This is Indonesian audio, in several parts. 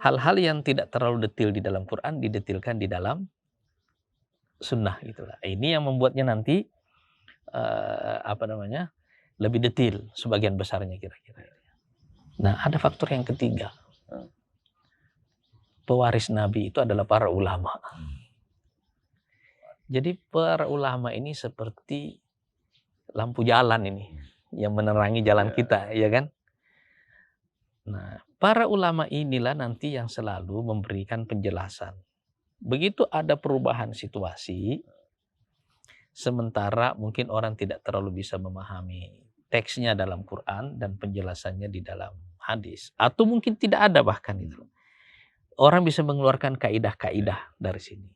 hal-hal yang tidak terlalu detail di dalam Quran didetilkan di dalam sunnah gitulah. Ini yang membuatnya nanti lebih detail sebagian besarnya kira-kira. Nah, ada faktor yang ketiga. Pewaris Nabi itu adalah para ulama. Jadi para ulama ini seperti lampu jalan ini yang menerangi jalan kita, ya kan? Nah, para ulama inilah nanti yang selalu memberikan penjelasan. Begitu ada perubahan situasi, sementara mungkin orang tidak terlalu bisa memahami teksnya dalam Quran dan penjelasannya di dalam hadis. Atau mungkin tidak ada bahkan itu. Orang bisa mengeluarkan kaidah-kaidah dari sini.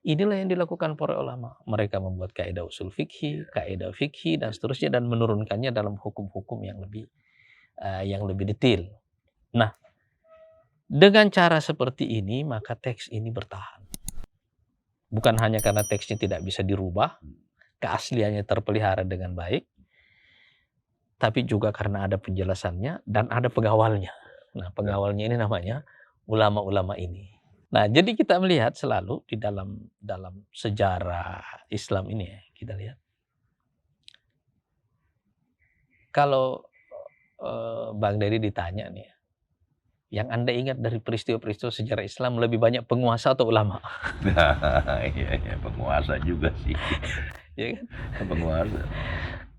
Inilah yang dilakukan para ulama. Mereka membuat kaidah usul fikih, kaidah fikih, dan seterusnya, dan menurunkannya dalam hukum-hukum yang lebih detail. Nah, dengan cara seperti ini, maka teks ini bertahan. Bukan hanya karena teksnya tidak bisa dirubah, keasliannya terpelihara dengan baik, tapi juga karena ada penjelasannya dan ada pengawalnya. Nah, pengawalnya ini namanya ulama-ulama ini. Nah, jadi kita melihat selalu di dalam sejarah Islam ini ya, kita lihat. Kalau Bang Dery ditanya nih, yang Anda ingat dari peristiwa-peristiwa sejarah Islam lebih banyak penguasa atau ulama? Iya, penguasa juga sih. Ya kan? Penguasa.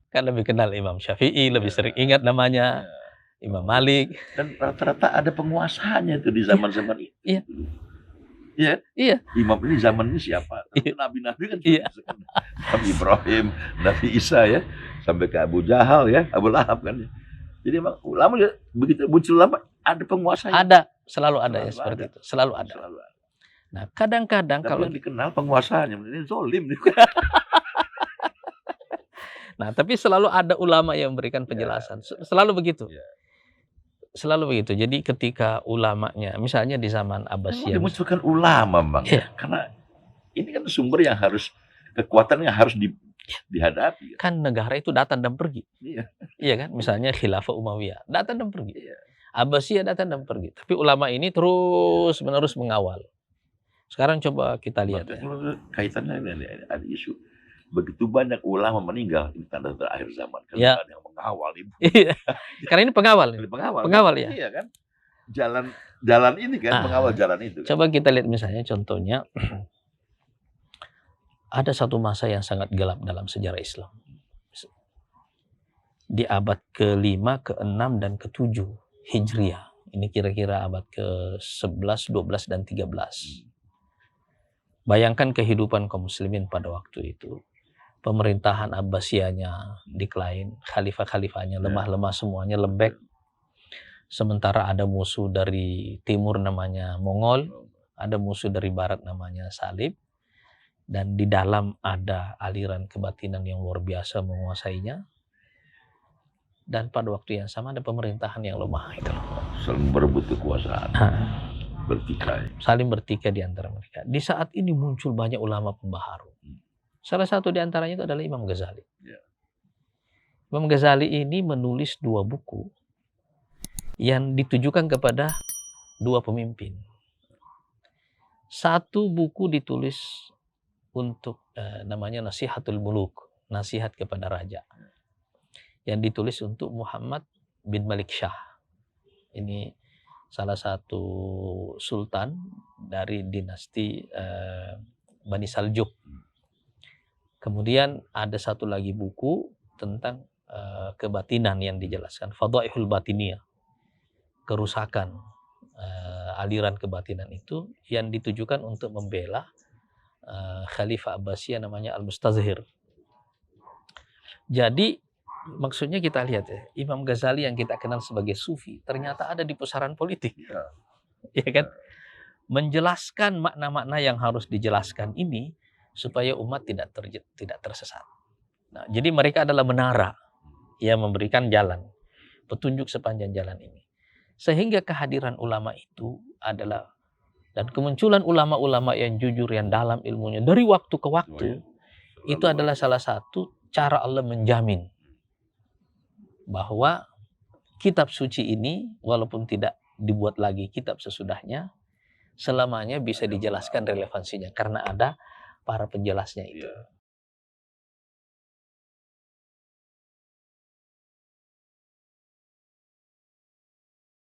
Kan lebih kenal Imam Syafi'i, lebih sering ingat namanya Imam Malik. Dan rata-rata ada penguasanya itu di zaman-zaman itu. Iya. Iya. Iya. Imam ini zaman ini siapa? Iya. Nabi-nabi kan Iya. Nabi Ibrahim, Nabi Isa ya, sampai ke Abu Jahal ya, Abu Lahab kan. Jadi emang ulama ya, begitu muncul ulama ada penguasanya. Ada, selalu ada ya seperti itu. Selalu ada. Nah, kadang-kadang tapi kalau yang dikenal penguasanya ini zolim. Nah, tapi selalu ada ulama yang memberikan penjelasan. Selalu begitu. Selalu begitu. Jadi ketika ulamanya, misalnya di zaman Abbasiyah, dimunculkan ulama, Bang. Ya. Karena ini kan sumber yang harus, kekuatan yang harus dihadapi. Kan negara itu datang dan pergi. Iya. Iya kan? Misalnya Khilafah Umayyah, datang dan pergi. Abbasiyah datang dan pergi. Tapi ulama ini terus-menerus mengawal. Sekarang coba kita lihat ya. Kaitannya ada isu. Begitu banyak ulama meninggal, ini tanda akhir zaman. Karena Ya. ada yang mengawal ibu. Iya. Karena ini pengawal. Pengawal ya. Iya kan? Jalan ini kan, mengawal jalan itu. Kan? Coba kita lihat misalnya contohnya. Ada satu masa yang sangat gelap dalam sejarah Islam. Di abad ke-5, ke-6, dan ke-7 Hijriah. Ini kira-kira abad ke-11, 12, dan 13. Bayangkan kehidupan kaum muslimin pada waktu itu. Pemerintahan Abbasiyahnya decline, khalifah-khalifahnya lemah-lemah semuanya, lembek. Sementara ada musuh dari timur namanya Mongol, ada musuh dari barat namanya Salib, dan di dalam ada aliran kebatinan yang luar biasa menguasainya. Dan pada waktu yang sama ada pemerintahan yang lemah itu. Saling berebut kekuasaan. Bertikai. Saling bertikai di antara mereka. Di saat ini muncul banyak ulama pembaharu. Salah satu di antaranya itu adalah Imam Ghazali. Imam Ghazali ini menulis 2 buku yang ditujukan kepada 2 pemimpin. Satu buku ditulis untuk namanya Nasihatul Muluk, nasihat kepada raja. Yang ditulis untuk Muhammad bin Malik Shah. Ini salah satu sultan dari dinasti Bani Saljuk. Kemudian ada satu lagi buku tentang kebatinan yang dijelaskan, Fadhaihul Batiniyah, kerusakan aliran kebatinan itu yang ditujukan untuk membela Khalifah Abbasiyah namanya Al-Mustazhir. Jadi maksudnya kita lihat ya, Imam Ghazali yang kita kenal sebagai sufi ternyata ada di pusaran politik. Ya kan? Menjelaskan makna-makna yang harus dijelaskan ini supaya umat tidak tersesat. Nah, jadi mereka adalah menara yang memberikan jalan, petunjuk sepanjang jalan ini. Sehingga kehadiran ulama itu adalah, dan kemunculan ulama-ulama yang jujur, yang dalam ilmunya dari waktu ke waktu, itu adalah salah satu cara Allah menjamin bahwa kitab suci ini walaupun tidak dibuat lagi kitab sesudahnya, selamanya bisa dijelaskan relevansinya karena ada para penjelasnya itu. Iya.